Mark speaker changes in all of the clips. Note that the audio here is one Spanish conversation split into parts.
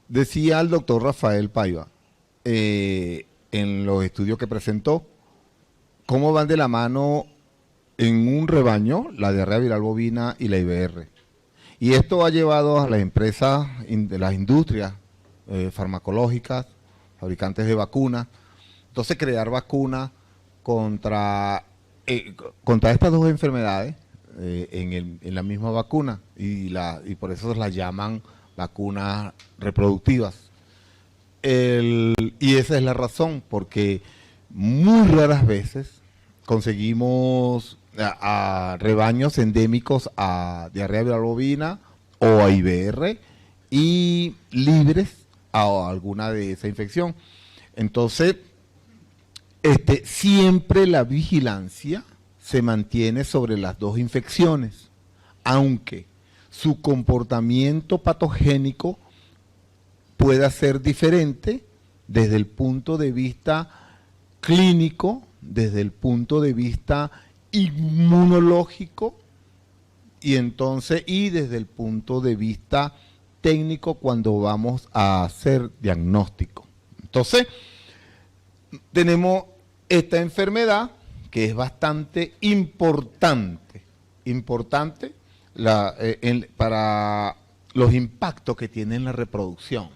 Speaker 1: Decía el doctor Rafael Paiva, en los estudios que presentó, cómo van de la mano en un rebaño la diarrea viral bovina y la IBR. Y esto ha llevado a las empresas de las industrias farmacológicas, fabricantes de vacunas, entonces crear vacunas contra estas dos enfermedades en la misma vacuna y por eso las llaman vacunas reproductivas. Y esa es la razón, porque muy raras veces conseguimos a rebaños endémicos a diarrea viral bovina o a IBR y libres a alguna de esa infección. Entonces, siempre la vigilancia se mantiene sobre las dos infecciones, aunque su comportamiento patogénico pueda ser diferente desde el punto de vista clínico, desde el punto de vista inmunológico y desde el punto de vista técnico cuando vamos a hacer diagnóstico. Entonces, tenemos esta enfermedad que es bastante importante para los impactos que tiene en la reproducción.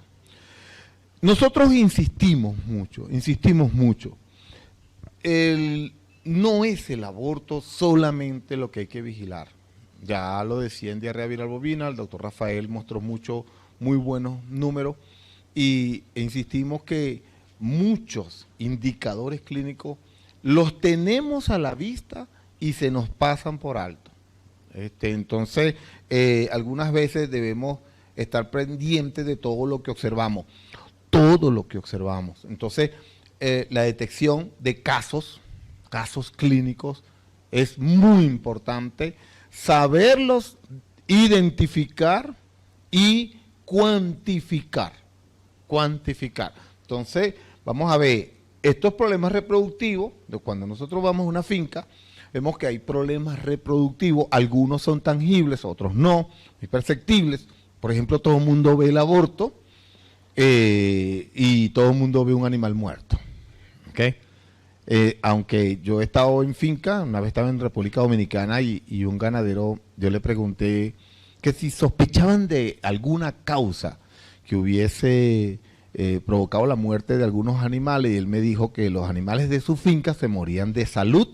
Speaker 1: Nosotros insistimos mucho, no es el aborto solamente lo que hay que vigilar. Ya lo decía en diarrea viral bovina, el doctor Rafael mostró muy buenos números e insistimos que muchos indicadores clínicos los tenemos a la vista y se nos pasan por alto. Entonces, algunas veces debemos estar pendientes de todo lo que observamos. Entonces, la detección de casos clínicos es muy importante, saberlos identificar y cuantificar. Entonces, vamos a ver, estos problemas reproductivos, de cuando nosotros vamos a una finca, vemos que hay problemas reproductivos, algunos son tangibles, otros no, imperceptibles. Por ejemplo, todo el mundo ve el aborto y todo el mundo ve un animal muerto. ¿Okay? Aunque yo he estado en finca, una vez estaba en República Dominicana y un ganadero, yo le pregunté que si sospechaban de alguna causa que hubiese provocado la muerte de algunos animales, y él me dijo que los animales de su finca se morían de salud,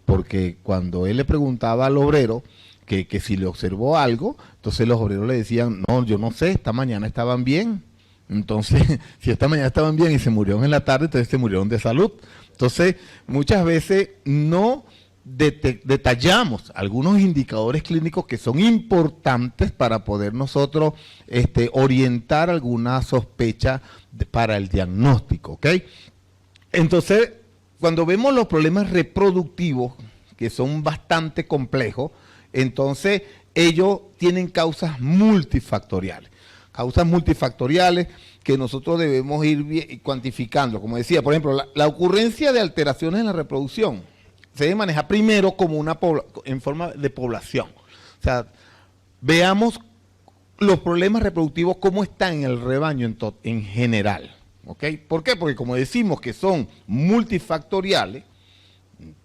Speaker 1: porque cuando él le preguntaba al obrero que si le observó algo, entonces los obreros le decían, no, yo no sé, esta mañana estaban bien. Entonces, si esta mañana estaban bien y se murieron en la tarde, entonces se murieron de salud. Entonces, muchas veces no detallamos algunos indicadores clínicos que son importantes para poder nosotros orientar alguna sospecha para el diagnóstico, ¿ok? Entonces, cuando vemos los problemas reproductivos, que son bastante complejos, entonces ellos tienen causas multifactoriales. Que nosotros debemos ir cuantificando. Como decía, por ejemplo, la ocurrencia de alteraciones en la reproducción se debe manejar primero como en forma de población. O sea, veamos los problemas reproductivos cómo están en el rebaño en general. ¿Okay? ¿Por qué? Porque como decimos que son multifactoriales,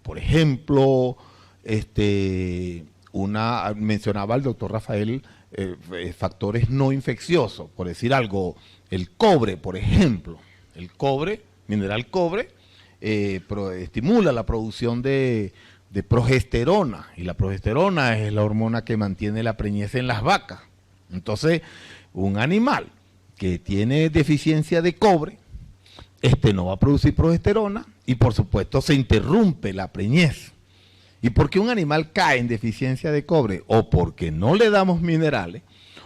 Speaker 1: por ejemplo, mencionaba el doctor Rafael factores no infecciosos, por decir algo, el cobre, por ejemplo, mineral cobre, estimula la producción de progesterona, y la progesterona es la hormona que mantiene la preñez en las vacas. Entonces, un animal que tiene deficiencia de cobre, no va a producir progesterona y por supuesto se interrumpe la preñez. ¿Y por qué un animal cae en deficiencia de cobre? O porque no le damos minerales,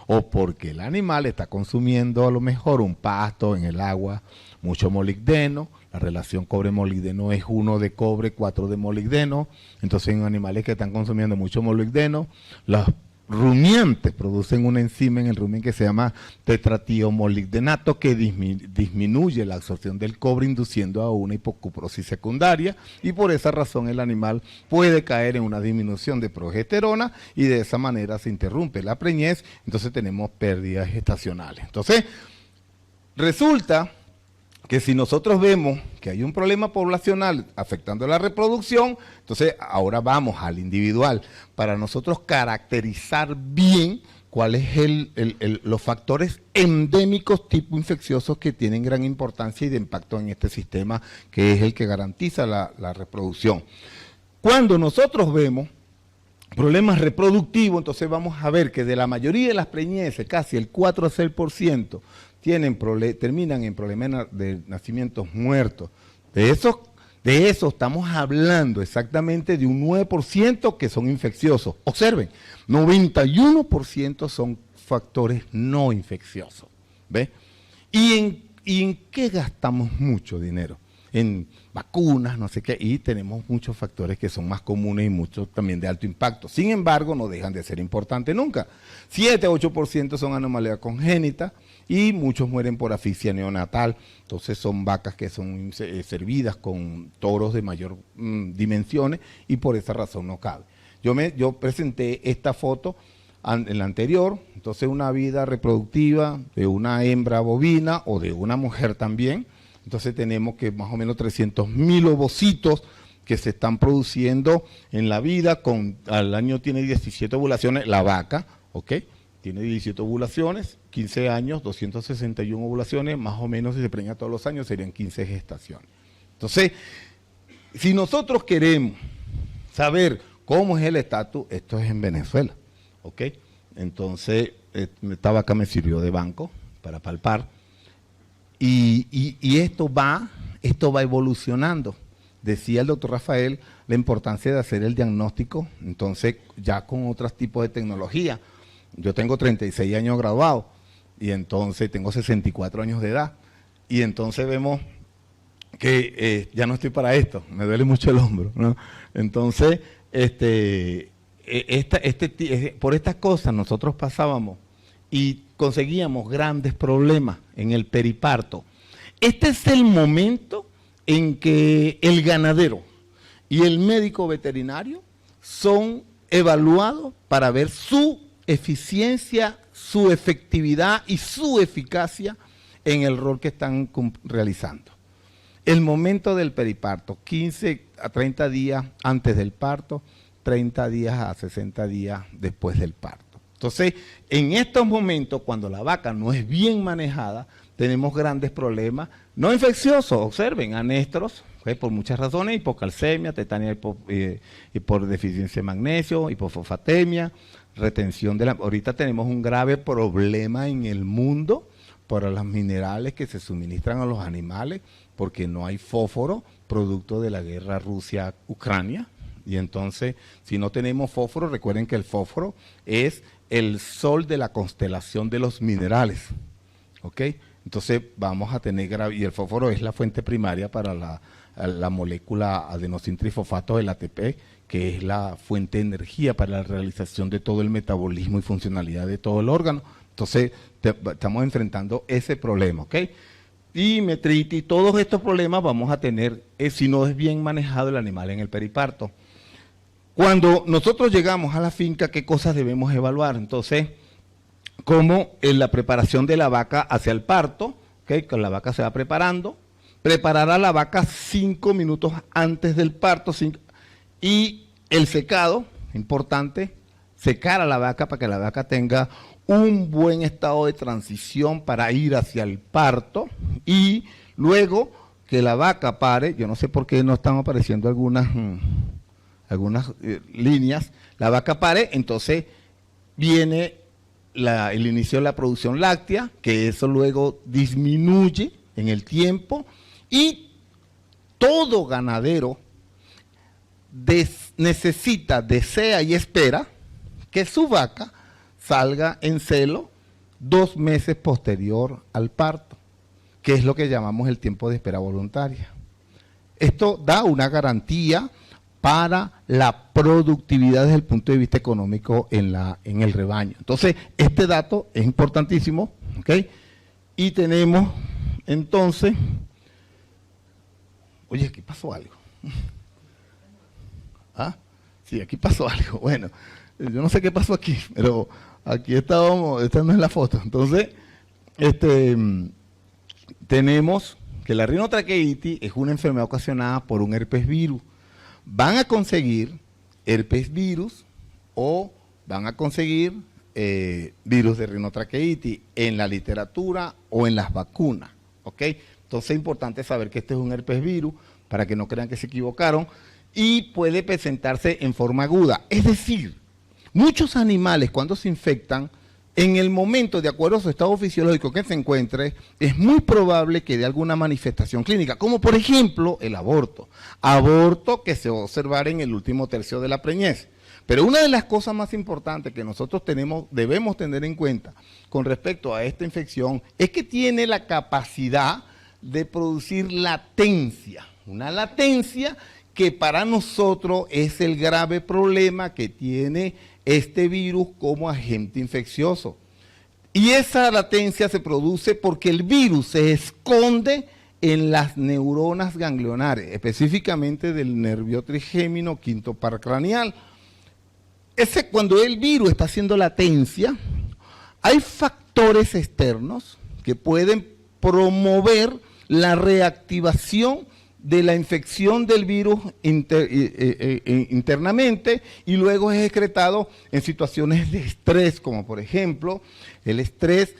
Speaker 1: o porque el animal está consumiendo a lo mejor un pasto en el agua, mucho molibdeno. La relación cobre-molibdeno es 1 de cobre, 4 de molibdeno. Entonces en animales que están consumiendo mucho molibdeno, los rumiantes producen una enzima en el rumen que se llama tetratiomolibdenato, que disminuye la absorción del cobre, induciendo a una hipocuprosis secundaria, y por esa razón el animal puede caer en una disminución de progesterona y de esa manera se interrumpe la preñez, entonces tenemos pérdidas gestacionales. Entonces, resulta que si nosotros vemos que hay un problema poblacional afectando la reproducción, entonces ahora vamos al individual para nosotros caracterizar bien cuáles los factores endémicos tipo infecciosos que tienen gran importancia y de impacto en este sistema, que es el que garantiza la reproducción. Cuando nosotros vemos problemas reproductivos, entonces vamos a ver que de la mayoría de las preñeces, casi el 4 a 6%, terminan en problemas de nacimientos muertos. De eso estamos hablando exactamente de un 9% que son infecciosos. Observen, 91% son factores no infecciosos. ¿Ve? ¿Y en qué gastamos mucho dinero? En vacunas, no sé qué, y tenemos muchos factores que son más comunes y muchos también de alto impacto. Sin embargo, no dejan de ser importantes nunca. 7 a 8% son anomalías congénitas y muchos mueren por asfixia neonatal. Entonces son vacas que son servidas con toros de mayor dimensiones y por esa razón no cabe. Yo presenté esta foto en la anterior, entonces una vida reproductiva de una hembra bovina o de una mujer también. Entonces tenemos que más o menos 300.000 ovocitos que se están produciendo en la vida, al año tiene 17 ovulaciones, la vaca, ¿ok? Tiene 17 ovulaciones, 15 años, 261 ovulaciones, más o menos si se preña todos los años serían 15 gestaciones. Entonces, si nosotros queremos saber cómo es el estatus, esto es en Venezuela, ¿ok? Entonces, esta vaca me sirvió de banco para palpar. Y esto va evolucionando. Decía el doctor Rafael la importancia de hacer el diagnóstico, entonces ya con otros tipos de tecnología. Yo tengo 36 años graduado y entonces tengo 64 años de edad. Y entonces vemos que ya no estoy para esto, me duele mucho el hombro, ¿no? Entonces, por estas cosas nosotros pasábamos y conseguíamos grandes problemas en el periparto. Este es el momento en que el ganadero y el médico veterinario son evaluados para ver su eficiencia, su efectividad y su eficacia en el rol que están realizando. El momento del periparto, 15 a 30 días antes del parto, 30 días a 60 días después del parto. Entonces, en estos momentos, cuando la vaca no es bien manejada, tenemos grandes problemas, no infecciosos, observen, anéstros, por muchas razones, hipocalcemia, tetania y por deficiencia de magnesio, hipofosfatemia, retención de la... Ahorita tenemos un grave problema en el mundo por los minerales que se suministran a los animales, porque no hay fósforo, producto de la guerra Rusia-Ucrania. Y entonces, si no tenemos fósforo, recuerden que el fósforo es el sol de la constelación de los minerales, ¿ok? Entonces vamos a tener y el fósforo es la fuente primaria para la molécula adenosintrifosfato del ATP, que es la fuente de energía para la realización de todo el metabolismo y funcionalidad de todo el órgano. Entonces estamos enfrentando ese problema, ¿ok? Y metritis, todos estos problemas vamos a tener si no es bien manejado el animal en el periparto. Cuando nosotros llegamos a la finca, ¿qué cosas debemos evaluar? Entonces, como en la preparación de la vaca hacia el parto, ¿okay? Que la vaca se va preparando, preparar a la vaca 5 minutos antes del parto, y el secado, importante, secar a la vaca para que la vaca tenga un buen estado de transición para ir hacia el parto, y luego que la vaca pare, yo no sé por qué no están apareciendo algunas líneas, la vaca pare, entonces viene el inicio de la producción láctea, que eso luego disminuye en el tiempo, y todo ganadero necesita, desea y espera que su vaca salga en celo 2 meses posterior al parto, que es lo que llamamos el tiempo de espera voluntaria. Esto da una garantía para la productividad desde el punto de vista económico en el rebaño. Entonces, este dato es importantísimo, ¿ok? Y tenemos, entonces, oye, aquí pasó algo. ¿Ah? Sí, aquí pasó algo. Bueno, yo no sé qué pasó aquí, pero aquí estábamos, esta no es la foto. Entonces, tenemos que la rinotraqueitis es una enfermedad ocasionada por un herpes virus. Van a conseguir herpes virus o van a conseguir virus de rinotraqueitis en la literatura o en las vacunas, ¿ok? Entonces es importante saber que este es un herpes virus para que no crean que se equivocaron y puede presentarse en forma aguda. Es decir, muchos animales cuando se infectan, en el momento, de acuerdo a su estado fisiológico que se encuentre, es muy probable que dé alguna manifestación clínica, como por ejemplo el aborto. Aborto que se va a observar en el último tercio de la preñez. Pero una de las cosas más importantes que nosotros debemos tener en cuenta con respecto a esta infección es que tiene la capacidad de producir latencia. Una latencia que para nosotros es el grave problema que tiene este virus como agente infeccioso. Y esa latencia se produce porque el virus se esconde en las neuronas ganglionares, específicamente del nervio trigémino quinto par craneal. Cuando el virus está haciendo latencia, hay factores externos que pueden promover la reactivación de la infección del virus internamente y luego es excretado en situaciones de estrés, como por ejemplo, el estrés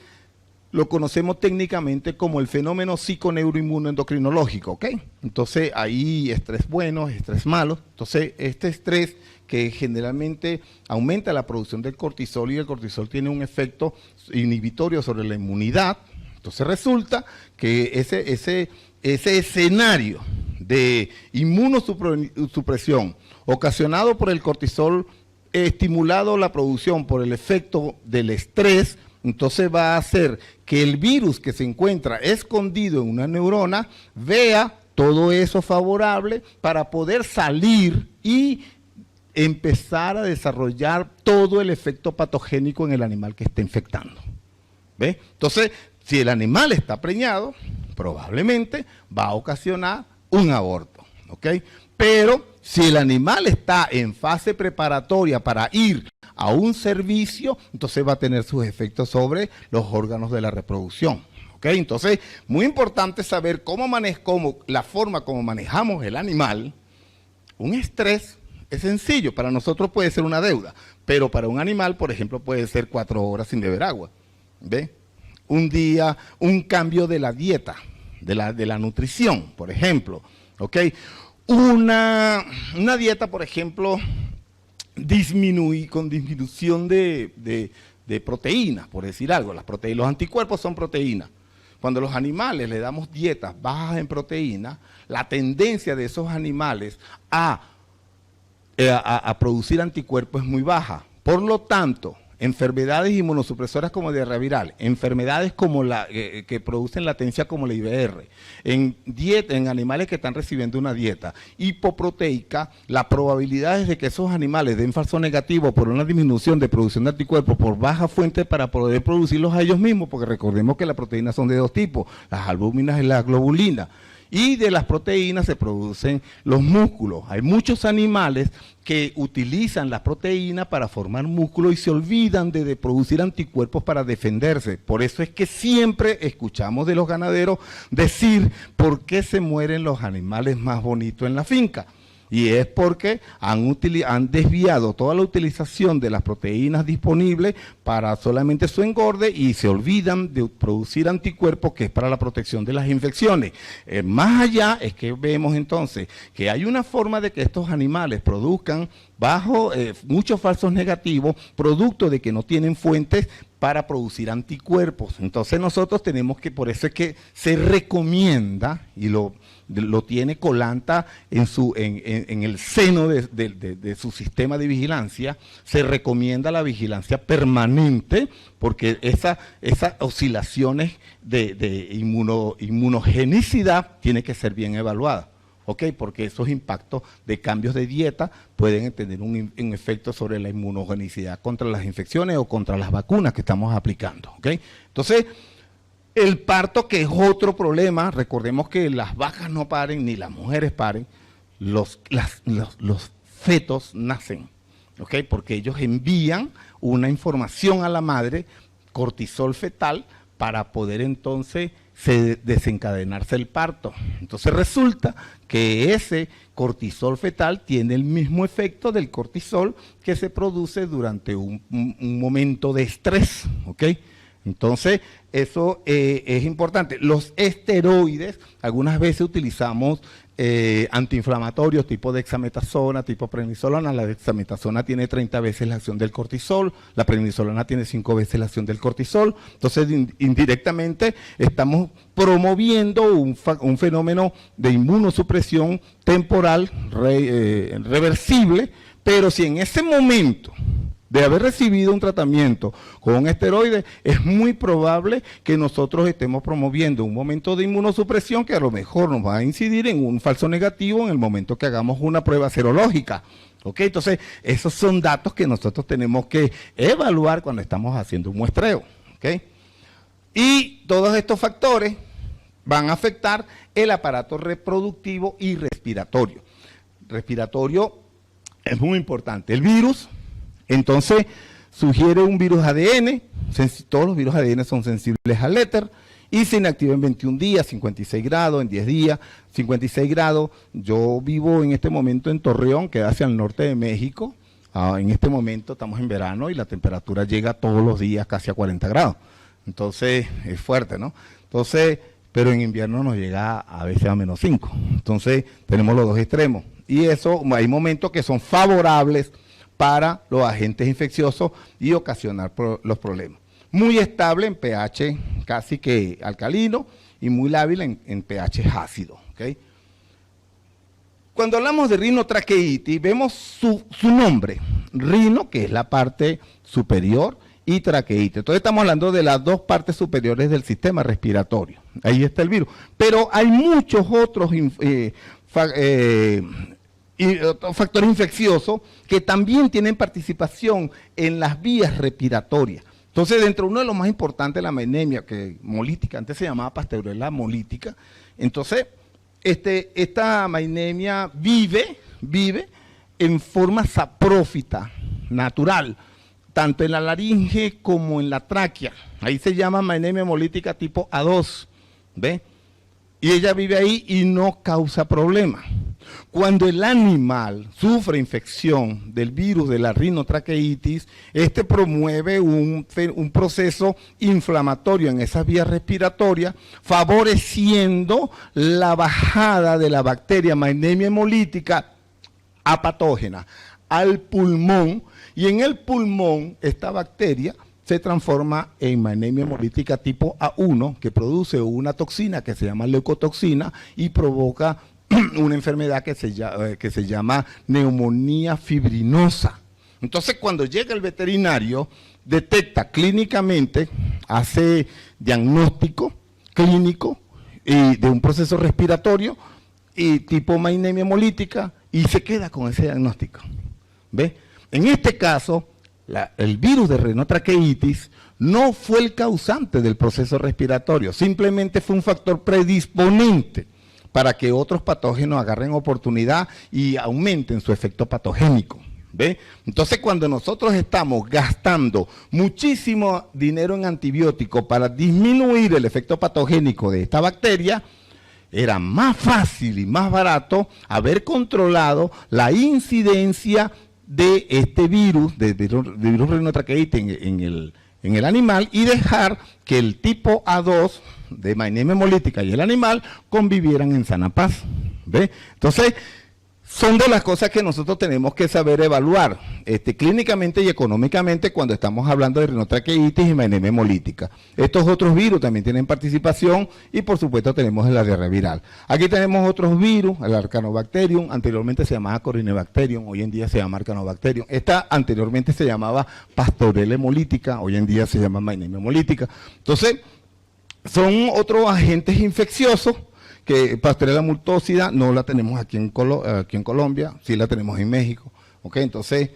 Speaker 1: lo conocemos técnicamente como el fenómeno psiconeuroinmunoendocrinológico, ¿ok? Entonces, hay estrés bueno, estrés malo. Entonces, este estrés que generalmente aumenta la producción del cortisol y el cortisol tiene un efecto inhibitorio sobre la inmunidad. Entonces, resulta que ese escenario de inmunosupresión ocasionado por el cortisol, estimulado la producción por el efecto del estrés, entonces va a hacer que el virus que se encuentra escondido en una neurona vea todo eso favorable para poder salir y empezar a desarrollar todo el efecto patogénico en el animal que está infectando. ¿Ve? Entonces, si el animal está preñado, probablemente va a ocasionar un aborto, ¿ok? Pero si el animal está en fase preparatoria para ir a un servicio, entonces va a tener sus efectos sobre los órganos de la reproducción, ¿ok? Entonces, muy importante saber la forma como manejamos el animal. Un estrés es sencillo, para nosotros puede ser una deuda, pero para un animal, por ejemplo, puede ser 4 horas sin beber agua, ¿ve? Un día, un cambio de la dieta, de la nutrición, por ejemplo, ¿ok? Una dieta, por ejemplo, con disminución de proteínas, por decir algo. Los anticuerpos son proteínas. Cuando los animales le damos dietas bajas en proteínas, la tendencia de esos animales a producir anticuerpos es muy baja. Por lo tanto, enfermedades inmunosupresoras como diarrea viral, enfermedades como que producen latencia como la IBR, en animales que están recibiendo una dieta hipoproteica, la probabilidad es de que esos animales den falso negativo por una disminución de producción de anticuerpos por baja fuente para poder producirlos a ellos mismos, porque recordemos que las proteínas son de 2 tipos, las albúminas y la globulina. Y de las proteínas se producen los músculos. Hay muchos animales que utilizan las proteínas para formar músculo y se olvidan de producir anticuerpos para defenderse. Por eso es que siempre escuchamos de los ganaderos decir por qué se mueren los animales más bonitos en la finca. Y es porque han desviado toda la utilización de las proteínas disponibles para solamente su engorde y se olvidan de producir anticuerpos que es para la protección de las infecciones. Más allá es que vemos entonces que hay una forma de que estos animales produzcan bajo muchos falsos negativos, producto de que no tienen fuentes para producir anticuerpos. Entonces nosotros tenemos que, por eso es que se recomienda, y lo tiene Colanta en el seno de su sistema de vigilancia, se recomienda la vigilancia permanente, porque esas oscilaciones de inmunogenicidad tienen que ser bien evaluadas. ¿Ok? Porque esos impactos de cambios de dieta pueden tener un efecto sobre la inmunogenicidad contra las infecciones o contra las vacunas que estamos aplicando. ¿Ok? Entonces, el parto, que es otro problema, recordemos que las vacas no paren ni las mujeres paren, los fetos nacen, ¿ok? Porque ellos envían una información a la madre, cortisol fetal, para poder entonces
Speaker 2: desencadenarse el parto. Entonces resulta que ese cortisol fetal tiene el mismo efecto del cortisol que se produce durante un momento de estrés, ¿ok? Entonces, eso es importante. Los esteroides, algunas veces utilizamos antiinflamatorios tipo dexametasona, tipo prednisolona. La dexametasona tiene 30 veces la acción del cortisol, la prednisolona tiene 5 veces la acción del cortisol. Entonces, indirectamente estamos promoviendo un fenómeno de inmunosupresión temporal reversible, pero si en ese momento de haber recibido un tratamiento con un esteroide, es muy probable que nosotros estemos promoviendo un momento de inmunosupresión que a lo mejor nos va a incidir en un falso negativo en el momento que hagamos una prueba serológica. ¿Ok? Entonces, esos son datos que nosotros tenemos que evaluar cuando estamos haciendo un muestreo. ¿Ok? Y todos estos factores van a afectar el aparato reproductivo y respiratorio. Respiratorio es muy importante. El virus, entonces, sugiere un virus ADN, todos los virus ADN son sensibles al éter, y se inactiva en 21 días, 56 grados, en 10 días, 56 grados. Yo vivo en este momento en Torreón, que es hacia el norte de México. En este momento estamos en verano y la temperatura llega todos los días casi a 40 grados. Entonces, es fuerte, ¿no? Entonces, pero en invierno nos llega a veces a menos 5. Entonces, tenemos los dos extremos. Y eso, hay momentos que son favorables para los agentes infecciosos y ocasionar los problemas. Muy estable en pH casi que alcalino y muy lábil en pH ácido. ¿Okay? Cuando hablamos de rinotraqueitis, vemos su nombre, rino, que es la parte superior, y traqueitis. Entonces estamos hablando de las dos partes superiores del sistema respiratorio. Ahí está el virus. Pero hay muchos otros factores infecciosos que también tienen participación en las vías respiratorias. Entonces, dentro de uno de los más importantes, la anemia molítica, antes se llamaba Pasteurella molítica. Entonces, esta anemia vive en forma saprófita, natural, tanto en la laringe como en la tráquea. Ahí se llama anemia molítica tipo A2, ¿ve? Y ella vive ahí y no causa problema. Cuando el animal sufre infección del virus de la rinotraqueitis, promueve un proceso inflamatorio en esas vías respiratorias, favoreciendo la bajada de la bacteria anemia hemolítica apatógena al pulmón, y en el pulmón esta bacteria se transforma en anemia hemolítica tipo A1, que produce una toxina que se llama leucotoxina y provoca una enfermedad que se llama neumonía fibrinosa. Entonces, cuando llega el veterinario, detecta clínicamente, hace diagnóstico clínico de un proceso respiratorio y tipo anemia hemolítica y se queda con ese diagnóstico. ¿Ve? En este caso, el virus de rinotraqueitis no fue el causante del proceso respiratorio, simplemente fue un factor predisponente para que otros patógenos agarren oportunidad y aumenten su efecto patogénico. ¿Ve? Entonces, cuando nosotros estamos gastando muchísimo dinero en antibióticos para disminuir el efecto patogénico de esta bacteria, era más fácil y más barato haber controlado la incidencia de este virus, de virus rinotraqueitis en el animal, y dejar que el tipo A2 de anemia hemolítica y el animal convivieran en sana paz. ¿Ve? Entonces, son de las cosas que nosotros tenemos que saber evaluar clínicamente y económicamente cuando estamos hablando de rinotraqueitis y anemia hemolítica. Estos otros virus también tienen participación y por supuesto tenemos la diarrea viral. Aquí tenemos otros virus, el Arcanobacterium, anteriormente se llamaba Corynebacterium, hoy en día se llama Arcanobacterium. Esta anteriormente se llamaba Pasteurella hemolítica, hoy en día se llama anemia hemolítica. Entonces, son otros agentes infecciosos que Pasteurella multósida no la tenemos aquí en Colombia, sí la tenemos en México. ¿Okay? Entonces,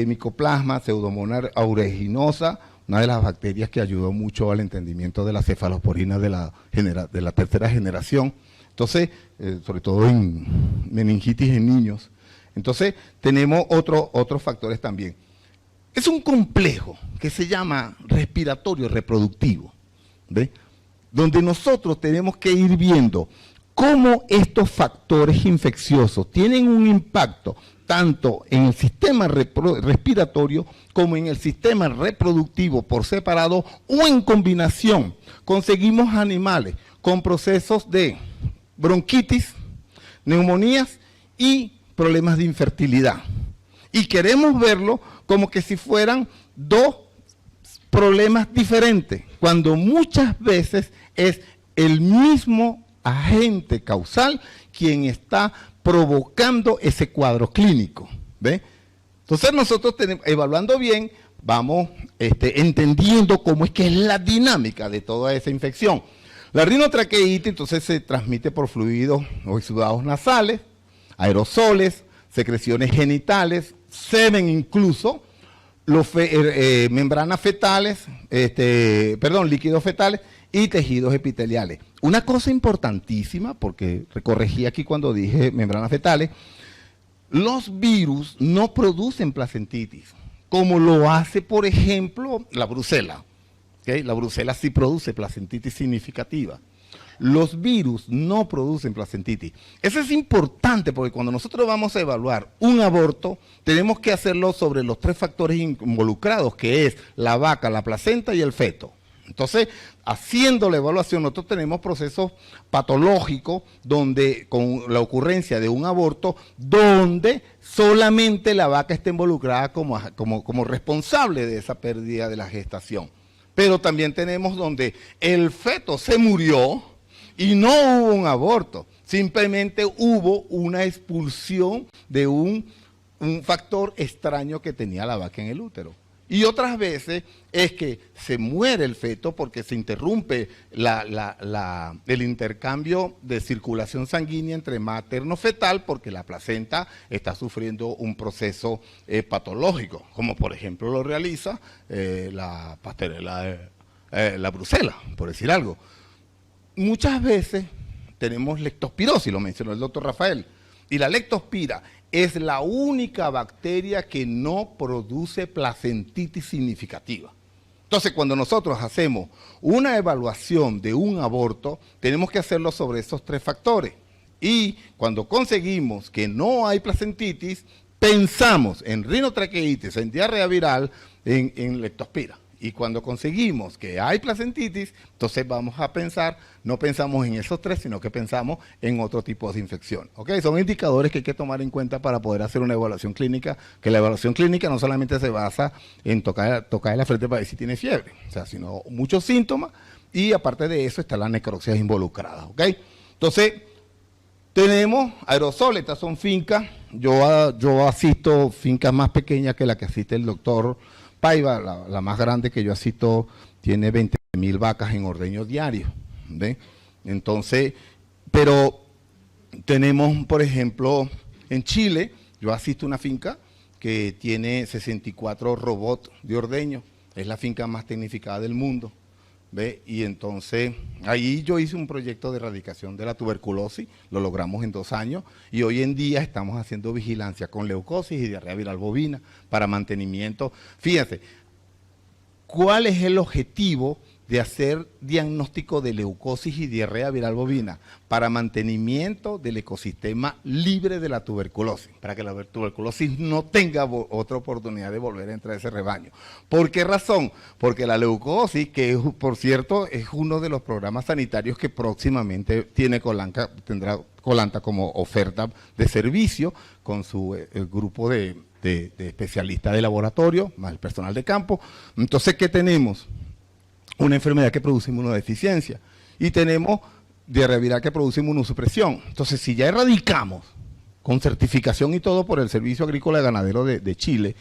Speaker 2: Mycoplasma, Pseudomonas aeruginosa, una de las bacterias que ayudó mucho al entendimiento de las cefalosporinas de la tercera generación. Entonces, sobre todo en meningitis en niños. Entonces, tenemos otros factores también. Es un complejo que se llama respiratorio reproductivo, ¿ve? donde nosotros tenemos que ir viendo cómo estos factores infecciosos tienen un impacto tanto en el sistema respiratorio como en el sistema reproductivo por separado o en combinación. Conseguimos animales con procesos de bronquitis, neumonías y problemas de infertilidad. Y queremos verlo como que si fueran dos problemas diferentes, cuando muchas veces es el mismo agente causal quien está provocando ese cuadro clínico. ¿Ve? Entonces nosotros evaluando bien, vamos entendiendo cómo es que es la dinámica de toda esa infección. La rinotraqueitis entonces se transmite por fluidos o exudados nasales, aerosoles, secreciones genitales, semen incluso, membranas fetales, líquidos fetales y tejidos epiteliales. Una cosa importantísima, porque corregí aquí cuando dije membranas fetales, los virus no producen placentitis, como lo hace, por ejemplo, la brucela. ¿Okay? La brucela sí produce placentitis significativa. Los virus no producen placentitis. Eso es importante porque cuando nosotros vamos a evaluar un aborto, tenemos que hacerlo sobre los tres factores involucrados, que es la vaca, la placenta y el feto. Entonces, haciendo la evaluación, nosotros tenemos procesos patológicos donde, con la ocurrencia de un aborto, donde solamente la vaca está involucrada como responsable de esa pérdida de la gestación. Pero también tenemos donde el feto se murió y no hubo un aborto, simplemente hubo una expulsión de un factor extraño que tenía la vaca en el útero. Y otras veces es que se muere el feto porque se interrumpe el intercambio de circulación sanguínea entre materno-fetal porque la placenta está sufriendo un proceso patológico, como por ejemplo lo realiza la brucela, por decir algo. Muchas veces tenemos leptospirosis, lo mencionó el doctor Rafael, y la leptospira es la única bacteria que no produce placentitis significativa. Entonces, cuando nosotros hacemos una evaluación de un aborto, tenemos que hacerlo sobre esos tres factores. Y cuando conseguimos que no hay placentitis, pensamos en rinotraqueitis, en diarrea viral, en leptospira. Y cuando conseguimos que hay placentitis, entonces vamos a pensar, no pensamos en esos tres, sino que pensamos en otro tipo de infección. ¿Okay? Son indicadores que hay que tomar en cuenta para poder hacer una evaluación clínica, que la evaluación clínica no solamente se basa en tocar la frente para ver si tiene fiebre, o sea, sino muchos síntomas, y aparte de eso está la necropsia involucrada. ¿Okay? Entonces, tenemos aerosoles, estas son fincas, yo asisto fincas más pequeñas que la que asiste el doctor Paiva, la más grande que yo asisto, tiene 20.000 vacas en ordeño diario. ¿Ve? Entonces, pero tenemos, por ejemplo, en Chile, yo asisto una finca que tiene 64 robots de ordeño, es la finca más tecnificada del mundo. ¿Ve? Y entonces, ahí yo hice un proyecto de erradicación de la tuberculosis, lo logramos en 2 años, y hoy en día estamos haciendo vigilancia con leucosis y diarrea viral bovina para mantenimiento. Fíjense, ¿cuál es el objetivo de hacer diagnóstico de leucosis y diarrea viral bovina? Para mantenimiento del ecosistema libre de la tuberculosis, para que la tuberculosis no tenga otra oportunidad de volver a entrar a ese rebaño. ¿Por qué razón? Porque la leucosis, que por cierto es uno de los programas sanitarios que próximamente tendrá Colanta como oferta de servicio con su grupo de especialistas de laboratorio, más el personal de campo. Entonces, ¿qué tenemos? Una enfermedad que produce inmunodeficiencia y tenemos diarrea viral que produce inmunosupresión. Entonces, si ya erradicamos con certificación y todo por el Servicio Agrícola y Ganadero de Chile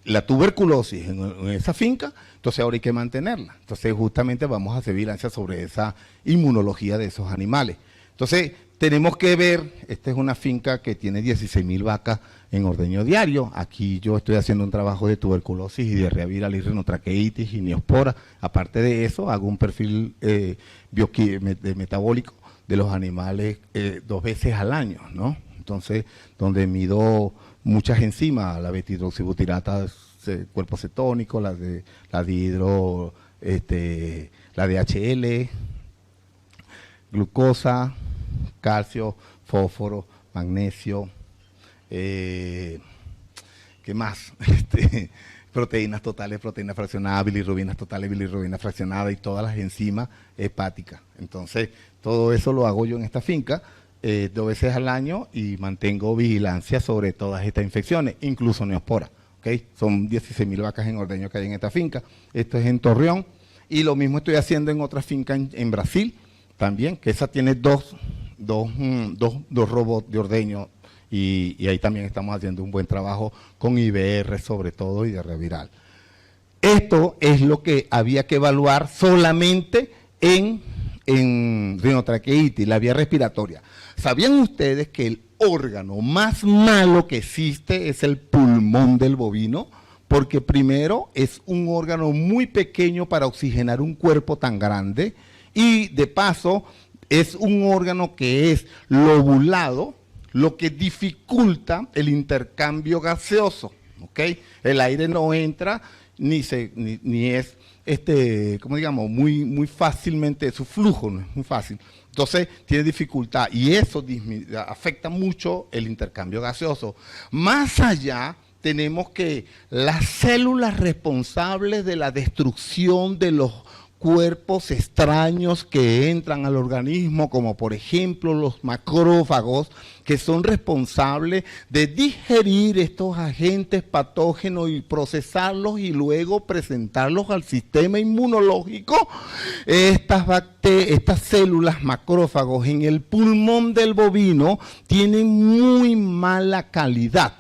Speaker 2: la tuberculosis en esa finca, entonces ahora hay que mantenerla. Entonces, justamente vamos a hacer vigilancia sobre esa inmunología de esos animales. Entonces, tenemos que ver, esta es una finca que tiene 16.000 vacas en ordeño diario. Aquí yo estoy haciendo un trabajo de tuberculosis y diarrea viral y rinotraqueitis y neospora. Aparte de eso, hago un perfil metabólico de los animales 2 veces al año, ¿no? Entonces, donde mido muchas enzimas, la beta-hidroxibutirata, cuerpo cetónico, la DHL, glucosa, calcio, fósforo, magnesio, ¿qué más? Proteínas totales, proteínas fraccionadas, bilirrubinas totales, bilirrubinas fraccionadas y todas las enzimas hepáticas. Entonces, todo eso lo hago yo en esta finca 2 veces al año y mantengo vigilancia sobre todas estas infecciones, incluso neospora. ¿Okay? Son 16.000 vacas en ordeño que hay en esta finca. Esto es en Torreón y lo mismo estoy haciendo en otra finca en Brasil también, que esa tiene dos robots de ordeño. Y ahí también estamos haciendo un buen trabajo con IBR sobre todo y de reviral. Esto es lo que había que evaluar solamente en rinotraqueitis, la vía respiratoria. ¿Sabían ustedes que el órgano más malo que existe es el pulmón del bovino? Porque primero es un órgano muy pequeño para oxigenar un cuerpo tan grande y de paso es un órgano que es lobulado, lo que dificulta el intercambio gaseoso, ¿ok? El aire no entra ni es, como digamos, muy fácilmente, su flujo no es muy fácil. Entonces, tiene dificultad y eso afecta mucho el intercambio gaseoso. Más allá, tenemos que las células responsables de la destrucción de los cuerpos extraños que entran al organismo, como por ejemplo los macrófagos, que son responsables de digerir estos agentes patógenos y procesarlos y luego presentarlos al sistema inmunológico. Estas células macrófagos en el pulmón del bovino tienen muy mala calidad.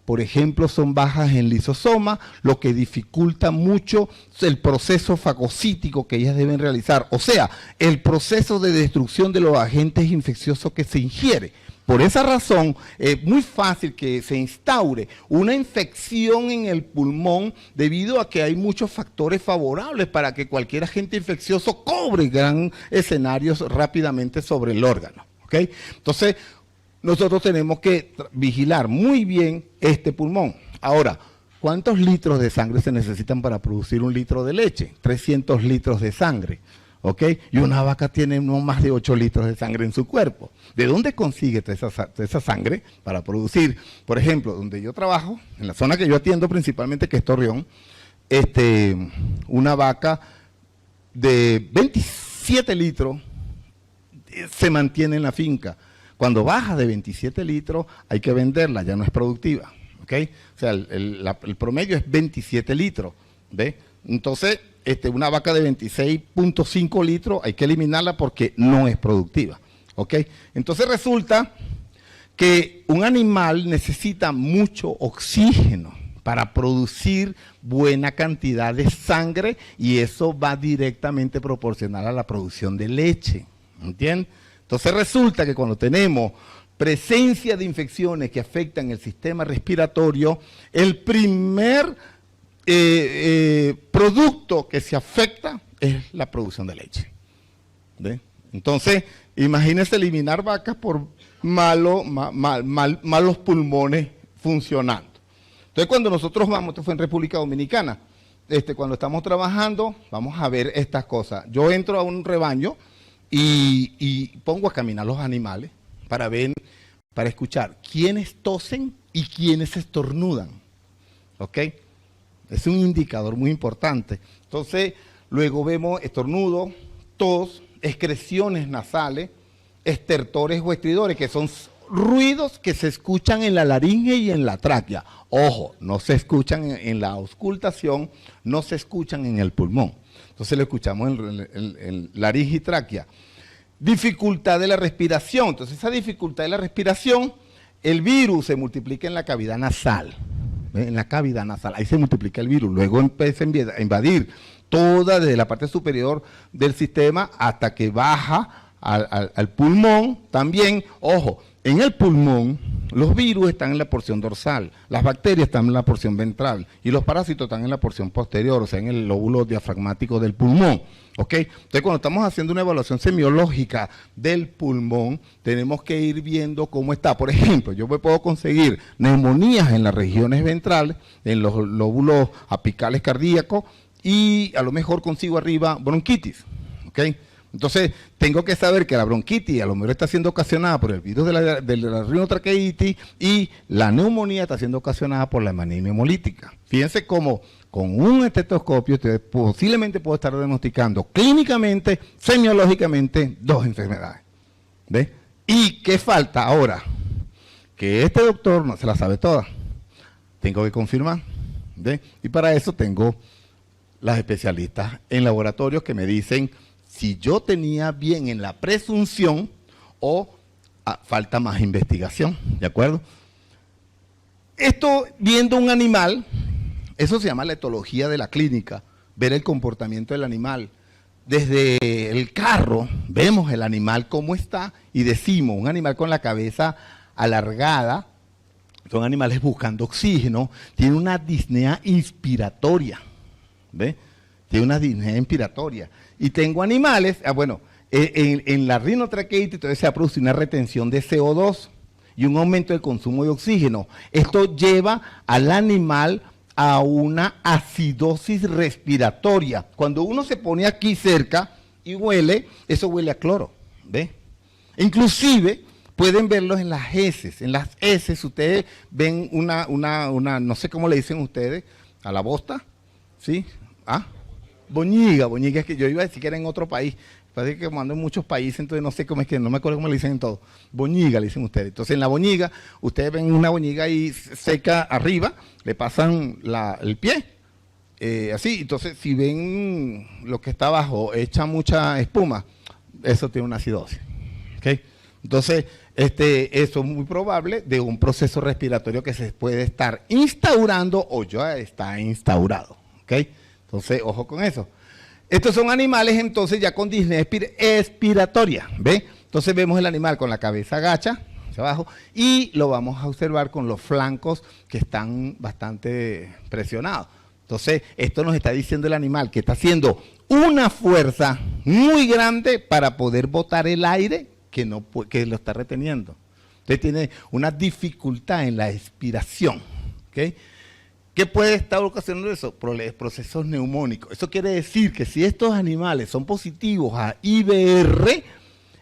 Speaker 2: Por ejemplo, son bajas en lisosoma, lo que dificulta mucho el proceso fagocítico que ellas deben realizar, o sea, el proceso de destrucción de los agentes infecciosos que se ingiere. Por esa razón, es muy fácil que se instaure una infección en el pulmón debido a que hay muchos factores favorables para que cualquier agente infeccioso cobre gran escenarios rápidamente sobre el órgano. ¿Okay? Entonces, nosotros tenemos que vigilar muy bien este pulmón. Ahora, ¿cuántos litros de sangre se necesitan para producir 1 litro de leche? 300 litros de sangre, ¿ok? Y una vaca tiene no más de 8 litros de sangre en su cuerpo. ¿De dónde consigue esa sangre para producir? Por ejemplo, donde yo trabajo, en la zona que yo atiendo principalmente, que es Torreón, una vaca de 27 litros se mantiene en la finca. Cuando baja de 27 litros hay que venderla, ya no es productiva, ¿ok? O sea, el promedio es 27 litros, ¿ve? Entonces, una vaca de 26.5 litros hay que eliminarla porque no es productiva, ¿ok? Entonces resulta que un animal necesita mucho oxígeno para producir buena cantidad de sangre y eso va directamente proporcional a la producción de leche, ¿entiendes? Entonces resulta que cuando tenemos presencia de infecciones que afectan el sistema respiratorio, el primer producto que se afecta es la producción de leche. ¿Ve? Entonces, imagínense eliminar vacas por malos pulmones funcionando. Entonces, cuando nosotros vamos, esto fue en República Dominicana, cuando estamos trabajando, vamos a ver estas cosas. Yo entro a un rebaño y pongo a caminar los animales para ver, para escuchar quiénes tosen y quiénes estornudan. ¿Ok? Es un indicador muy importante. Entonces, luego vemos estornudo, tos, excreciones nasales, estertores o estridores, que son ruidos que se escuchan en la laringe y en la tráquea. Ojo, no se escuchan en la auscultación, no se escuchan en el pulmón. Entonces lo escuchamos en laringe y tráquea. Dificultad de la respiración. Entonces esa dificultad de la respiración, el virus se multiplica en la cavidad nasal. En la cavidad nasal, ahí se multiplica el virus. Luego empieza a invadir toda desde la parte superior del sistema hasta que baja al pulmón. También, ojo, en el pulmón los virus están en la porción dorsal, las bacterias están en la porción ventral y los parásitos están en la porción posterior, o sea, en el lóbulo diafragmático del pulmón. ¿Ok? Entonces, cuando estamos haciendo una evaluación semiológica del pulmón, tenemos que ir viendo cómo está. Por ejemplo, yo me puedo conseguir neumonías en las regiones ventrales, en los lóbulos apicales cardíacos, y a lo mejor consigo arriba bronquitis. ¿Ok? Entonces, tengo que saber que la bronquitis a lo mejor está siendo ocasionada por el virus de la rinotraqueitis y la neumonía está siendo ocasionada por la anemia hemolítica. Fíjense cómo con un estetoscopio usted posiblemente puede estar diagnosticando clínicamente, semiológicamente, dos enfermedades. ¿Ve? ¿Y qué falta ahora? Que este doctor no se la sabe toda. Tengo que confirmar. ¿Ve? Y para eso tengo las especialistas en laboratorios que me dicen si yo tenía bien en la presunción o falta más investigación, ¿de acuerdo? Esto viendo un animal, eso se llama la etología de la clínica, ver el comportamiento del animal. Desde el carro vemos el animal cómo está y decimos, un animal con la cabeza alargada, son animales buscando oxígeno, tiene una disnea inspiratoria, ¿ve? Tiene una disnea inspiratoria. Y tengo animales, en la rinotraqueitis entonces se produce una retención de CO2 y un aumento del consumo de oxígeno. Esto lleva al animal a una acidosis respiratoria. Cuando uno se pone aquí cerca y huele, eso huele a cloro, ¿ve? Inclusive pueden verlos en las heces. En las heces ustedes ven una no sé cómo le dicen ustedes, a la bosta, ¿sí? Boñiga, es que yo iba a decir que era en otro país. Parece que como ando en muchos países, entonces no sé cómo es que, no me acuerdo cómo le dicen en todo. Boñiga le dicen ustedes. Entonces en la boñiga, ustedes ven una boñiga ahí seca arriba, le pasan el pie, así. Entonces si ven lo que está abajo, echa mucha espuma, eso tiene una acidosis. ¿Okay? Entonces, eso es muy probable de un proceso respiratorio que se puede estar instaurando o ya está instaurado. ¿Okay? Entonces, ojo con eso. Estos son animales entonces ya con disnea expiratoria, ¿ve? Entonces vemos el animal con la cabeza agacha hacia abajo y lo vamos a observar con los flancos que están bastante presionados. Entonces, esto nos está diciendo el animal que está haciendo una fuerza muy grande para poder botar el aire que lo está reteniendo. Entonces tiene una dificultad en la expiración, ¿ok? ¿Qué puede estar ocasionando eso? Procesos neumónicos. Eso quiere decir que si estos animales son positivos a IBR,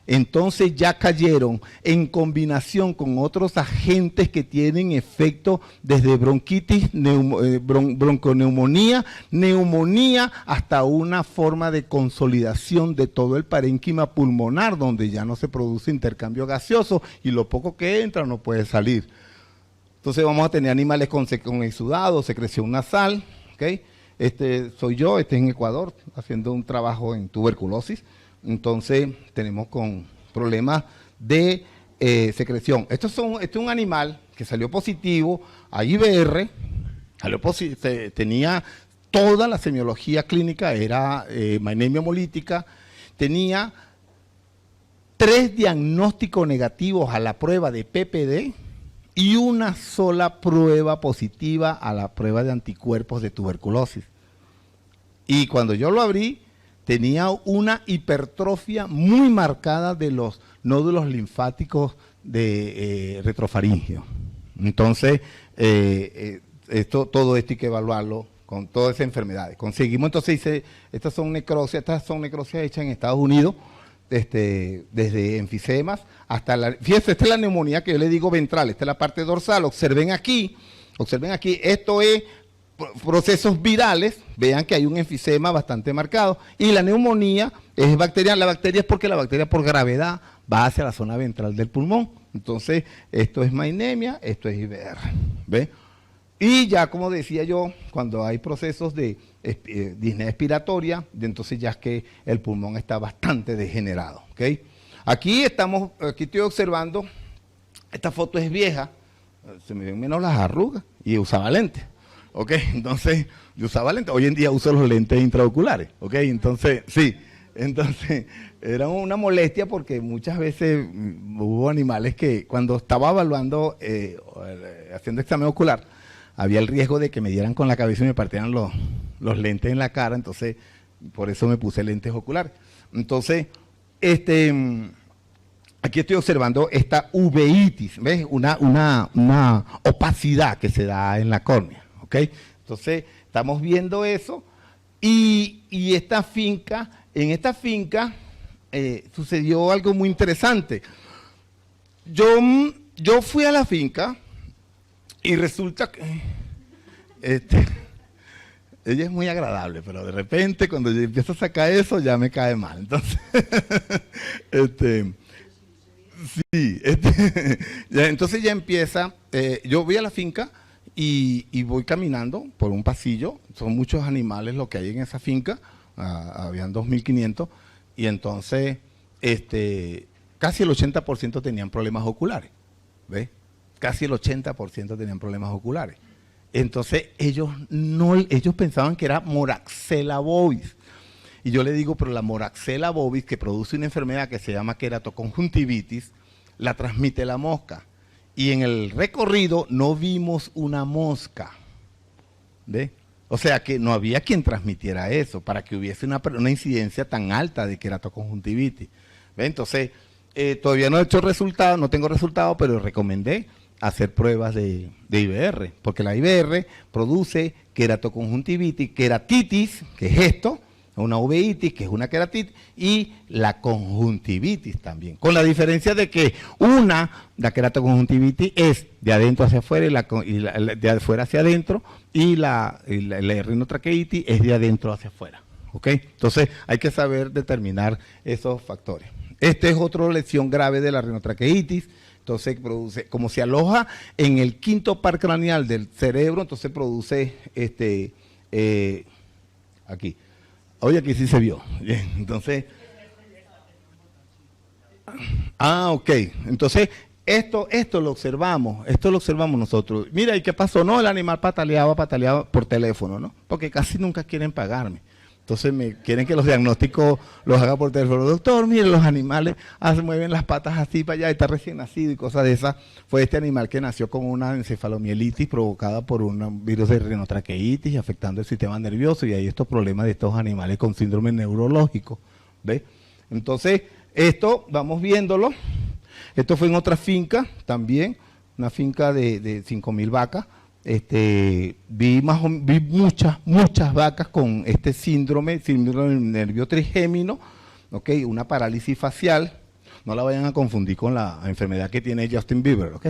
Speaker 2: entonces ya cayeron en combinación con otros agentes que tienen efecto desde bronquitis, bronconeumonía, neumonía, hasta una forma de consolidación de todo el parénquima pulmonar, donde ya no se produce intercambio gaseoso y lo poco que entra no puede salir. Entonces vamos a tener animales con exudado, secreción nasal, ¿okay? Soy yo, en Ecuador, haciendo un trabajo en tuberculosis. Entonces tenemos con problemas de secreción. Esto es un animal que salió positivo a IBR, tenía toda la semiología clínica, era anemia hemolítica, tenía 3 diagnósticos negativos a la prueba de PPD, y una sola prueba positiva a la prueba de anticuerpos de tuberculosis. Y cuando yo lo abrí, tenía una hipertrofia muy marcada de los nódulos linfáticos de retrofaringio. Entonces, todo esto hay que evaluarlo con todas esas enfermedades. Conseguimos, entonces, estas son necrosias hechas en Estados Unidos, desde enfisemas hasta fíjense, esta es la neumonía que yo le digo ventral, esta es la parte dorsal, observen aquí, esto es procesos virales, vean que hay un enfisema bastante marcado, y la neumonía es bacteriana, la bacteria es porque la bacteria por gravedad va hacia la zona ventral del pulmón, entonces esto es maenemia, esto es IBR, ¿ve? Y ya como decía yo, cuando hay procesos de disnea expiratoria, entonces ya es que el pulmón está bastante degenerado, ¿ok? Aquí estoy observando, esta foto es vieja, se me ven menos las arrugas y usaba lentes, ¿ok? Entonces, yo usaba lentes, hoy en día uso los lentes intraoculares, ¿ok? Entonces, sí, era una molestia porque muchas veces hubo animales que cuando estaba evaluando, haciendo examen ocular, había el riesgo de que me dieran con la cabeza y me partieran los lentes en la cara, entonces por eso me puse lentes oculares. Entonces, aquí estoy observando esta uveitis, ¿ves? Una opacidad que se da en la córnea, ¿ok? Entonces, estamos viendo eso y en esta finca sucedió algo muy interesante. Yo fui a la finca y resulta que ella es muy agradable, pero de repente cuando yo empiezo a sacar eso ya me cae mal. Entonces, entonces ya empieza, yo voy a la finca y voy caminando por un pasillo, son muchos animales lo que hay en esa finca, habían 2.500, y entonces casi el 80% tenían problemas oculares, ¿ves? Casi el 80% tenían problemas oculares. Entonces ellos pensaban que era Moraxella bovis. Y yo le digo, pero la Moraxella bovis, que produce una enfermedad que se llama queratoconjuntivitis, la transmite la mosca. Y en el recorrido no vimos una mosca. ¿Ve? O sea que no había quien transmitiera eso para que hubiese una incidencia tan alta de queratoconjuntivitis. ¿Ve? Entonces, todavía no he hecho resultados, no tengo resultados, pero recomendé hacer pruebas de IBR, porque la IBR produce queratoconjuntivitis, queratitis, que es esto, una uveitis, que es una queratitis, y la conjuntivitis también, con la diferencia de que la queratoconjuntivitis es de adentro hacia afuera y de afuera hacia adentro, y la rinotraqueitis es de adentro hacia afuera. ¿Ok? Entonces hay que saber determinar esos factores. Esta es otra lesión grave de la rinotraqueitis. Entonces produce, como se aloja en el quinto par craneal del cerebro, entonces produce aquí. Oye, aquí sí se vio. Bien, entonces. Ok. Entonces, esto lo observamos nosotros. Mira, ¿y qué pasó? No, el animal pataleaba por teléfono, ¿no? Porque casi nunca quieren pagarme. Entonces quieren que los diagnósticos los haga por teléfono. Doctor, mire, los animales mueven las patas así para allá, está recién nacido y cosas de esas. Fue este animal que nació con una encefalomielitis provocada por un virus de rinotraqueitis afectando el sistema nervioso, y hay estos problemas de estos animales con síndrome neurológico. ¿Ves? Entonces, esto vamos viéndolo. Esto fue en otra finca también, una finca de 5.000 vacas. Vi muchas vacas con este síndrome del nervio trigémino, ¿okay? Una parálisis facial. No la vayan a confundir con la enfermedad que tiene Justin Bieber, ¿ok?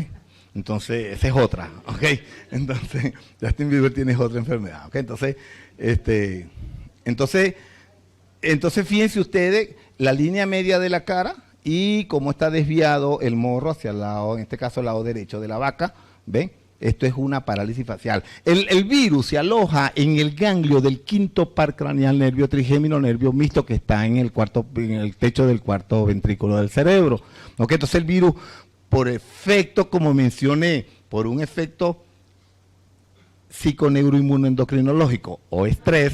Speaker 2: Entonces, esa es otra, ¿ok? Entonces, Justin Bieber tiene otra enfermedad, ¿ok? Entonces fíjense ustedes la línea media de la cara y cómo está desviado el morro hacia el lado, en este caso el lado derecho de la vaca, ¿ven? Esto es una parálisis facial. El virus se aloja en el ganglio del quinto par craneal nervio trigémino, nervio mixto, que está en el techo del cuarto ventrículo del cerebro. ¿Okay? Entonces el virus, por efecto, como mencioné, por un efecto psiconeuroinmunoendocrinológico o estrés,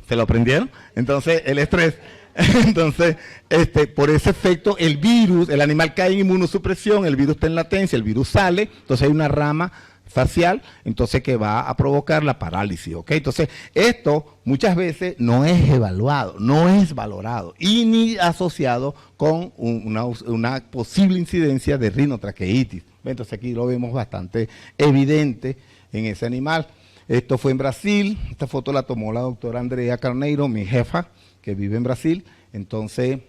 Speaker 2: ¿se lo aprendieron? Entonces el estrés, entonces por ese efecto el virus, el animal cae en inmunosupresión, el virus está en latencia, el virus sale, entonces hay una rama facial, entonces que va a provocar la parálisis, ¿ok? Entonces, esto muchas veces no es evaluado, no es valorado y ni asociado con una posible incidencia de rinotraqueitis. Entonces, aquí lo vemos bastante evidente en ese animal. Esto fue en Brasil, esta foto la tomó la doctora Andrea Carneiro, mi jefa, que vive en Brasil. Entonces,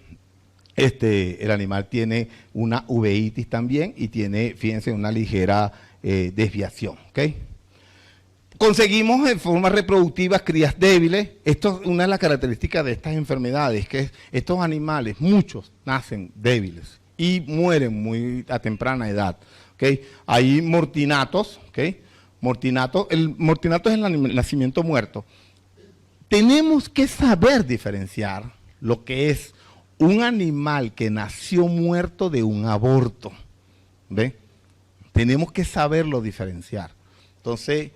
Speaker 2: el animal tiene una uveitis también y tiene, fíjense, una ligera desviación, ¿ok? Conseguimos en forma reproductiva crías débiles. Esto es una de las características de estas enfermedades, que estos animales, muchos, nacen débiles y mueren muy a temprana edad, ¿ok? Hay mortinatos, ¿ok? El mortinato es el nacimiento muerto. Tenemos que saber diferenciar lo que es un animal que nació muerto de un aborto, ¿ve? Tenemos que saberlo diferenciar. Entonces,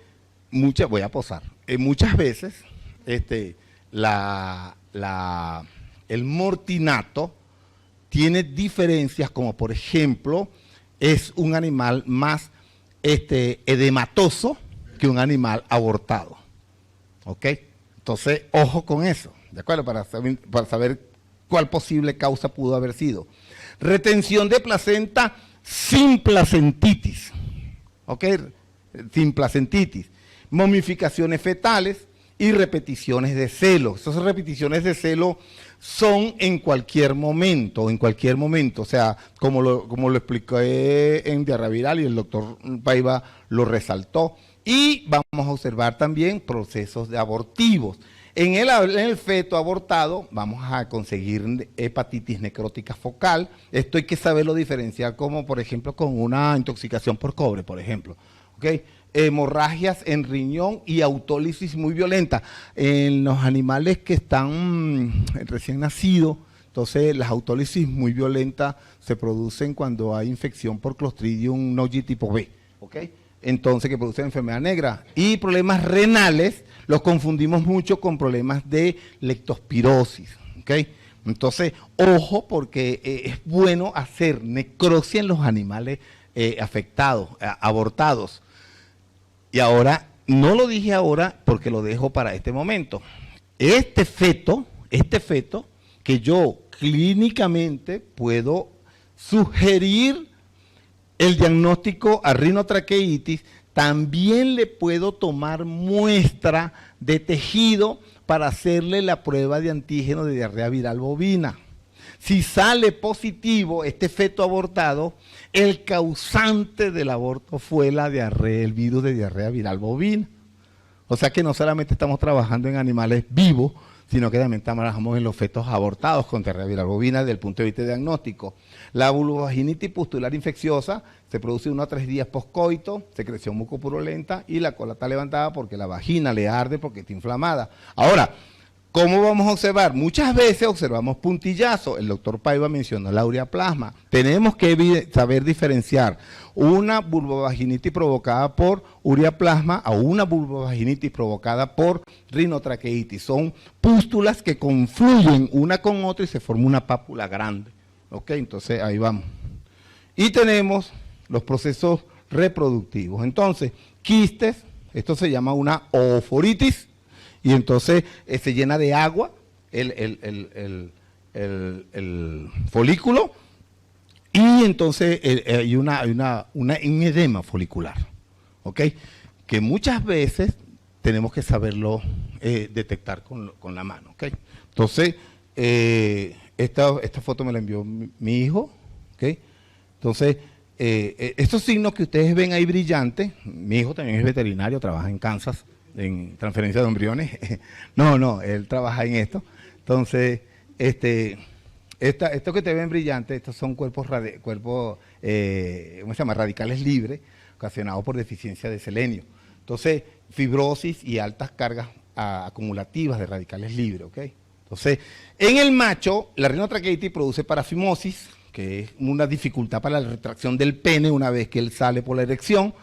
Speaker 2: voy a posar. Muchas veces el mortinato tiene diferencias, como por ejemplo, es un animal más edematoso que un animal abortado. ¿Ok? Entonces, ojo con eso, ¿de acuerdo? Para saber cuál posible causa pudo haber sido. Retención de placenta sin placentitis, ¿ok? Sin placentitis. Momificaciones fetales y repeticiones de celo. Esas repeticiones de celo son en cualquier momento, o sea, como lo expliqué en diarrea viral y el doctor Paiva lo resaltó. Y vamos a observar también procesos abortivos. En el feto abortado vamos a conseguir hepatitis necrótica focal. Esto hay que saberlo diferenciar como, por ejemplo, con una intoxicación por cobre, por ejemplo. ¿Okay? Hemorragias en riñón y autólisis muy violenta. En los animales que están recién nacidos, entonces las autólisis muy violentas se producen cuando hay infección por Clostridium nogi tipo B. ¿Okay? Entonces, que producen enfermedad negra. Y problemas renales los confundimos mucho con problemas de leptospirosis. ¿Okay? Entonces, ojo, porque es bueno hacer necropsia en los animales afectados, abortados. Y ahora, no lo dije ahora porque lo dejo para este momento. Este feto que yo clínicamente puedo sugerir el diagnóstico a rinotraqueitis, también le puedo tomar muestra de tejido para hacerle la prueba de antígeno de diarrea viral bovina. Si sale positivo este feto abortado, el causante del aborto fue la diarrea, el virus de diarrea viral bovina. O sea que no solamente estamos trabajando en animales vivos, sino que también trabajamos en los fetos abortados con diarrea viral bovina desde el punto de vista diagnóstico. La vulvovaginitis pustular infecciosa se produce 1 a 3 días poscoito, secreción mucopurulenta y la cola está levantada porque la vagina le arde porque está inflamada. Ahora, ¿cómo vamos a observar? Muchas veces observamos puntillazo. El doctor Paiva mencionó la ureaplasma. Tenemos que saber diferenciar una vulvovaginitis provocada por ureaplasma a una vulvovaginitis provocada por rinotraqueitis. Son pústulas que confluyen una con otra y se forma una pápula grande. ¿Ok? Entonces, ahí vamos. Y tenemos los procesos reproductivos. Entonces, quistes, esto se llama una ooforitis, y entonces se llena de agua el folículo, y entonces hay un edema folicular, ¿ok? Que muchas veces tenemos que saberlo detectar con la mano, ¿ok? Entonces, esta foto me la envió mi hijo, ¿ok? Entonces, estos signos que ustedes ven ahí brillantes, mi hijo también es veterinario, trabaja en Kansas, en transferencia de embriones. No, él trabaja en esto. Entonces, esto que te ven brillante, estos son cuerpos ¿cómo se llama? Radicales libres, ocasionados por deficiencia de selenio. Entonces, fibrosis y altas cargas acumulativas de radicales libres, ¿ok? Entonces, en el macho, la rinotraqueitis produce parafimosis, que es una dificultad para la retracción del pene una vez que él sale por la erección.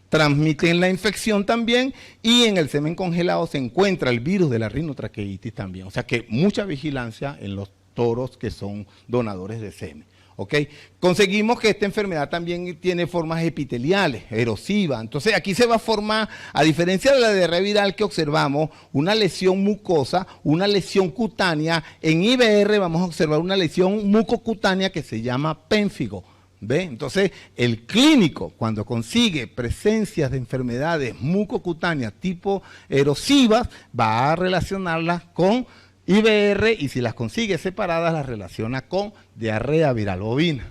Speaker 2: Transmiten la infección también, y en el semen congelado se encuentra el virus de la rinotraqueitis también. O sea que mucha vigilancia en los toros que son donadores de semen. ¿Ok? Conseguimos que esta enfermedad también tiene formas epiteliales, erosivas. Entonces aquí se va a formar, a diferencia de la diarrea viral que observamos, una lesión mucosa, una lesión cutánea. En IBR vamos a observar una lesión mucocutánea que se llama pénfigo. ¿Ve? Entonces, el clínico, cuando consigue presencias de enfermedades mucocutáneas tipo erosivas, va a relacionarlas con IBR, y si las consigue separadas, las relaciona con diarrea viral bovina.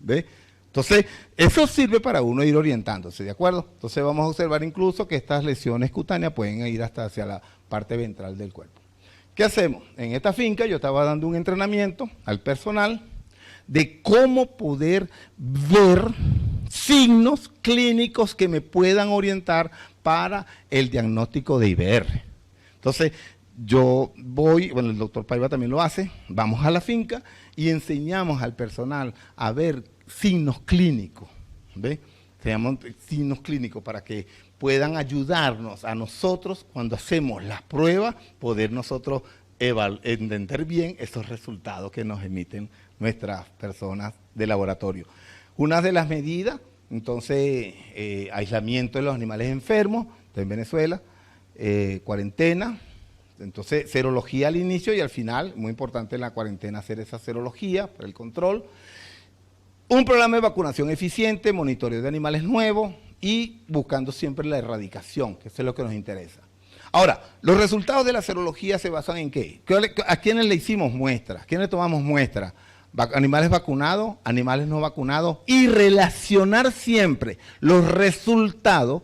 Speaker 2: ¿Ve? Entonces, eso sirve para uno ir orientándose, ¿de acuerdo? Entonces, vamos a observar incluso que estas lesiones cutáneas pueden ir hasta hacia la parte ventral del cuerpo. ¿Qué hacemos? En esta finca yo estaba dando un entrenamiento al personal de cómo poder ver signos clínicos que me puedan orientar para el diagnóstico de IBR. Entonces, yo voy, bueno, el doctor Paiva también lo hace, vamos a la finca y enseñamos al personal a ver signos clínicos, ¿ve? Se llaman signos clínicos para que puedan ayudarnos a nosotros cuando hacemos las pruebas, poder nosotros entender bien esos resultados que nos emiten nuestras personas de laboratorio. Una de las medidas, entonces, aislamiento de los animales enfermos, en Venezuela, cuarentena, entonces serología al inicio y al final, muy importante en la cuarentena hacer esa serología para el control, un programa de vacunación eficiente, monitoreo de animales nuevos y buscando siempre la erradicación, que eso es lo que nos interesa. Ahora, los resultados de la serología se basan en ¿qué? ¿A quiénes le hicimos muestras? ¿Quiénes tomamos muestras? Animales vacunados, animales no vacunados, y relacionar siempre los resultados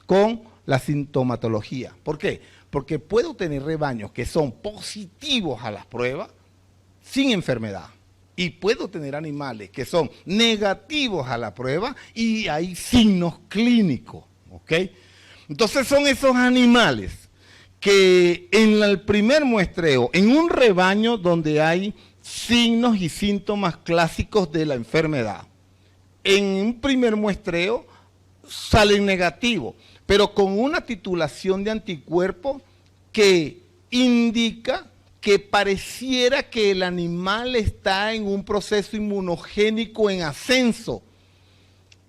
Speaker 2: con la sintomatología. ¿Por qué? Porque puedo tener rebaños que son positivos a las pruebas sin enfermedad. Y puedo tener animales que son negativos a la prueba y hay signos clínicos. ¿Ok? Entonces son esos animales que en el primer muestreo, en un rebaño donde hay signos y síntomas clásicos de la enfermedad, en un primer muestreo salen negativos, pero con una titulación de anticuerpos que indica que pareciera que el animal está en un proceso inmunogénico en ascenso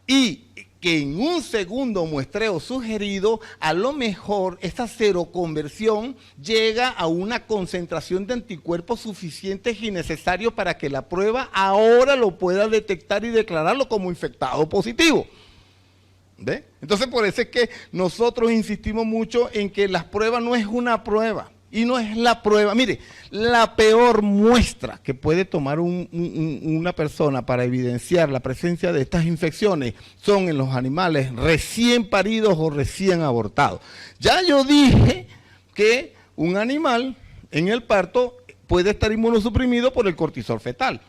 Speaker 2: y que en un segundo muestreo sugerido, a lo mejor esta seroconversión llega a una concentración de anticuerpos suficientes y necesarios para que la prueba ahora lo pueda detectar y declararlo como infectado positivo. ¿Ve? Entonces por eso es que nosotros insistimos mucho en que las pruebas no es una prueba. Y no es la prueba. Mire, la peor muestra que puede tomar una persona para evidenciar la presencia de estas infecciones son en los animales recién paridos o recién abortados. Ya yo dije que un animal en el parto puede estar inmunosuprimido por el cortisol fetal.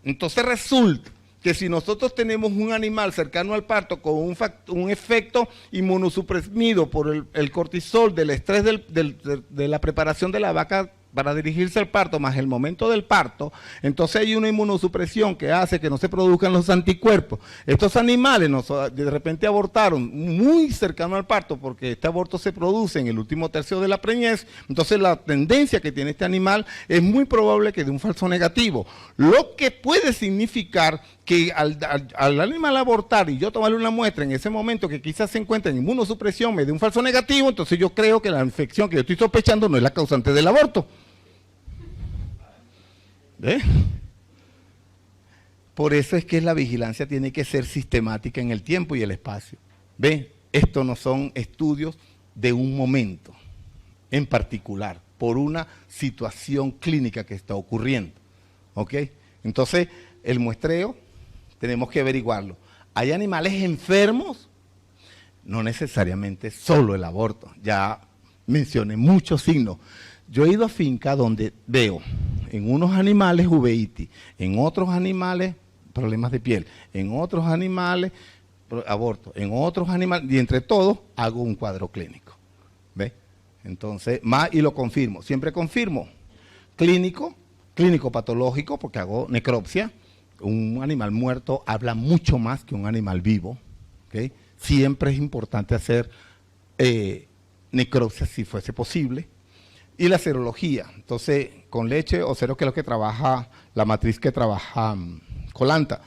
Speaker 2: Entonces resulta que si nosotros tenemos un animal cercano al parto con un efecto inmunosuprimido por el cortisol del estrés de la preparación de la vaca para dirigirse al parto, más el momento del parto, entonces hay una inmunosupresión que hace que no se produzcan los anticuerpos. Estos animales de repente abortaron muy cercano al parto porque este aborto se produce en el último tercio de la preñez, entonces la tendencia que tiene este animal es muy probable que dé un falso negativo, lo que puede significar que al animal abortar y yo tomarle una muestra en ese momento que quizás se encuentra en inmunosupresión, me dé un falso negativo, entonces yo creo que la infección que yo estoy sospechando no es la causante del aborto. ¿Ve? Por eso es que la vigilancia tiene que ser sistemática en el tiempo y el espacio. ¿Ve? Estos no son estudios de un momento en particular, por una situación clínica que está ocurriendo. ¿Ok? Entonces, el muestreo tenemos que averiguarlo. ¿Hay animales enfermos? No necesariamente solo el aborto. Ya mencioné muchos signos. Yo he ido a fincas donde veo en unos animales uveitis, en otros animales problemas de piel, en otros animales aborto, en otros animales, y entre todos hago un cuadro clínico. ¿Ve? Entonces, y lo confirmo, siempre confirmo. Clínico patológico, porque hago necropsia. Un animal muerto habla mucho más que un animal vivo. ¿Okay? Siempre es importante hacer necropsia si fuese posible. Y la serología, entonces con leche o cero, que es lo que trabaja, la matriz que trabaja Colanta.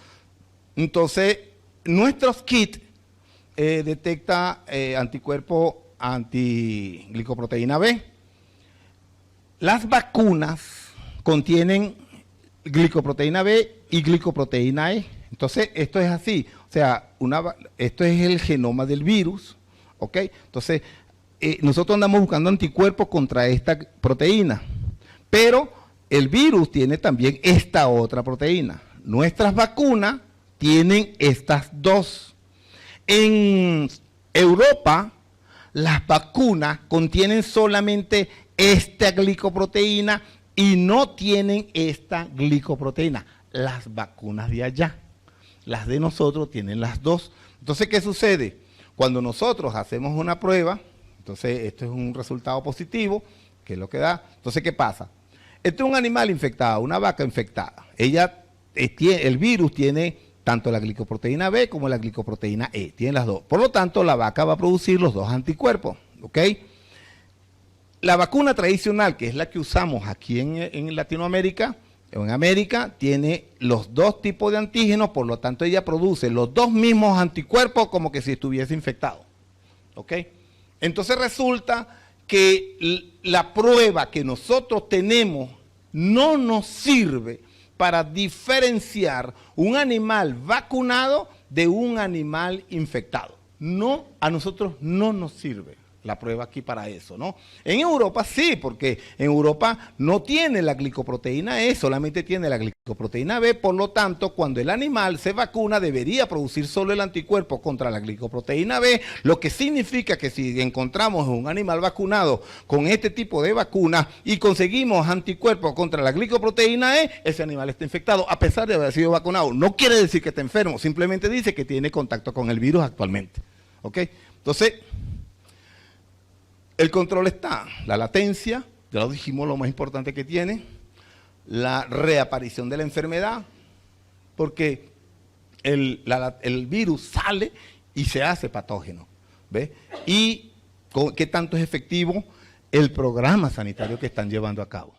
Speaker 2: Entonces, nuestros kits detecta anticuerpo antiglicoproteína B. Las vacunas contienen glicoproteína B y glicoproteína E. Entonces, esto es así, o sea, esto es el genoma del virus, ¿ok? Entonces, nosotros andamos buscando anticuerpos contra esta proteína, pero el virus tiene también esta otra proteína. Nuestras vacunas tienen estas dos. En Europa, las vacunas contienen solamente esta glicoproteína y no tienen esta glicoproteína. Las vacunas de allá, las de nosotros tienen las dos. Entonces, ¿qué sucede? Cuando nosotros hacemos una prueba, entonces esto es un resultado positivo, que es lo que da. Entonces, ¿qué pasa? Este es un animal infectado, una vaca infectada. El virus tiene tanto la glicoproteína B como la glicoproteína E, tiene las dos. Por lo tanto, la vaca va a producir los dos anticuerpos, ¿ok? La vacuna tradicional, que es la que usamos aquí en Latinoamérica, en América, tiene los dos tipos de antígenos, por lo tanto ella produce los dos mismos anticuerpos como que si estuviese infectado, ¿ok? Entonces resulta que la prueba que nosotros tenemos no nos sirve para diferenciar un animal vacunado de un animal infectado. No, a nosotros no nos sirve. la prueba aquí para eso, ¿no? En Europa sí, porque en Europa no tiene la glicoproteína E, solamente tiene la glicoproteína B, por lo tanto, cuando el animal se vacuna, debería producir solo el anticuerpo contra la glicoproteína B, lo que significa que si encontramos un animal vacunado con este tipo de vacuna y conseguimos anticuerpos contra la glicoproteína E, ese animal está infectado, a pesar de haber sido vacunado. No quiere decir que está enfermo, simplemente dice que tiene contacto con el virus actualmente, ¿ok? Entonces, el control está, la latencia, ya lo dijimos, lo más importante que tiene, la reaparición de la enfermedad, porque el virus sale y se hace patógeno, ¿ves? Y qué tanto es efectivo el programa sanitario que están llevando a cabo.